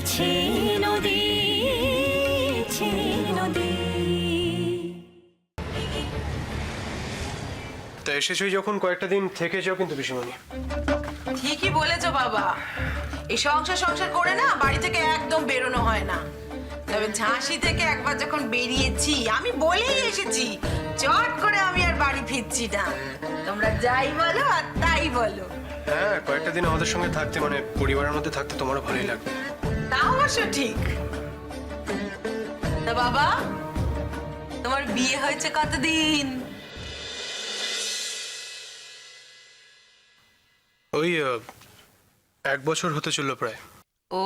বইছে নদী, নদী। তা এসেছই যখন কয়েকটা দিন থেকে যাও কিন্তু পিসিমণি। ঠিকই বলেছো বাবা, এই সংসার করে না বাড়ি থেকে একদম বেরোনো হয় না। তবে ঝাঁসি থেকে একবার যখন বেরিয়েছি আমি বলেই এসেছি চট করে আমি আর বাড়ি ফিরছি না। তোমরা যাই বলো আর তাই বলো। হ্যাঁ, কয়েকটা দিন আমাদের সঙ্গে থাকতে মানে পরিবারের মধ্যে থাকতে তোমারও ভালোই লাগবে। তা অবশ্য ঠিক। তা বাবা, তোমার বিয়ে হয়েছে কতদিন? ওই 1 বছর হতে চললো প্রায়। ও,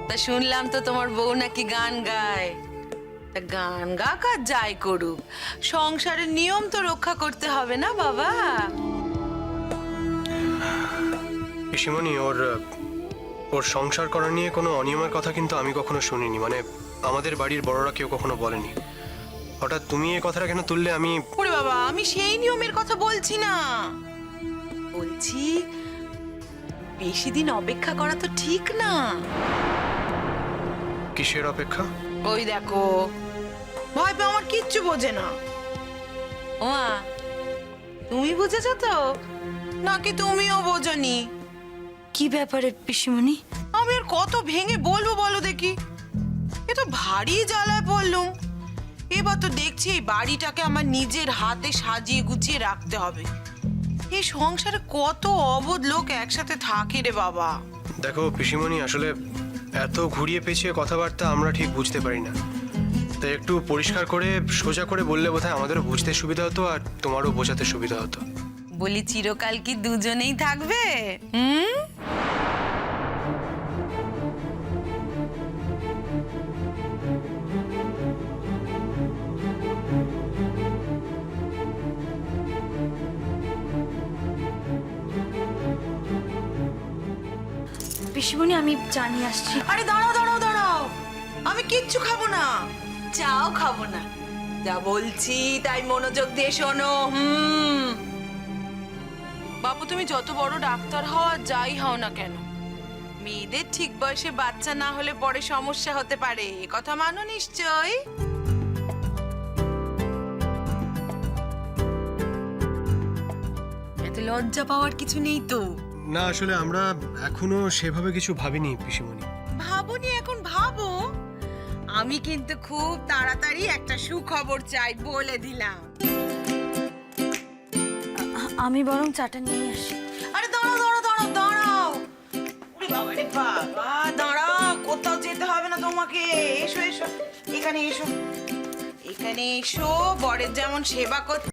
তা শুনলাম তো তোমার বউ নাকি গান গায়। তা গান গাক আর যাই করুক, সংসারের নিয়ম তো রক্ষা করতে হবে না বাবা? পিসিমণি, ওর সংসার করা নিয়ে কোনো অনিয়মের কথা কিন্তু আমি কখনো শুনিনি। মানে আমাদের বাড়ির বড়রা কেউ কখনো বলেনি। হঠাৎ তুমি এই কথাটা কেন তুললে? আমি ওরে বাবা, আমি সেই নিয়মের কথা বলছি না। বলছি বেশি দিন অপেক্ষা করা তো ঠিক না। কিসের অপেক্ষা? ওই দেখো, ভয় পেয়ে আমার কিচ্ছু বোঝে না। ওমা, তুমি বুঝেছো তো নাকি তুমিও বোঝনি? কি ব্যাপারে পিসিমণি? আমি আর কত ভেঙে বলবো বলো দেখি। এ তো ভারী জ্বালায় পড়লুম। এবার তো দেখছি এই বাড়িটাকে আমার নিজের হাতে সাজিয়ে গুছিয়ে রাখতে হবে। এই সংসারে কত অবোধ লোক একসাথে থাকে রে বাবা। দেখো পিসিমণি, আসলে এত ঘুরিয়ে পেঁচিয়ে কথাবার্তা আমরা ঠিক বুঝতে পারি না। তাই একটু পরিষ্কার করে সোজা করে বললে বোধহয় আমাদেরও বুঝতে সুবিধা হতো আর তোমারও বোঝাতে সুবিধা হতো। বলি চিরকাল কি দুজনেই থাকবে? হুম, পিসিমণি, আমি জানিয়ে আসছি। আরে দাঁড়াও দাঁড়াও দাঁড়াও, আমি কিচ্ছু খাবো না, চাও খাবো না। যা বলছি তাই মনোযোগ দিয়ে শোনো। বাপু, তুমি যত বড় ডাক্তার হও আর যাই হও না কেন, মেয়েদের ঠিক বয়সে বাচ্চা না হলে পরে সমস্যা হতে পারে। এ কথা মানো নিশ্চয়? এত লজ্জা পাওয়ার কিছু নেই তো। না, আসলে আমরা এখনো সেভাবে কিছু ভাবিনি পিসিমণি। ভাবনি, এখন ভাবো। আমি কিন্তু খুব তাড়াতাড়ি একটা সুখবর চাই, বলে দিলাম। আমি বরং চাটা নিয়ে আসি। আরে দাঁড়াও দাঁড়াও দাঁড়াও দাঁড়াও, ওরে বাবা রে বাবা, দাঁড়াও, কোথাও যেতে হবে না তোমাকে। এসো এসো, এখানে এসো, এখানে এসো। বরের যেমন সেবা করতে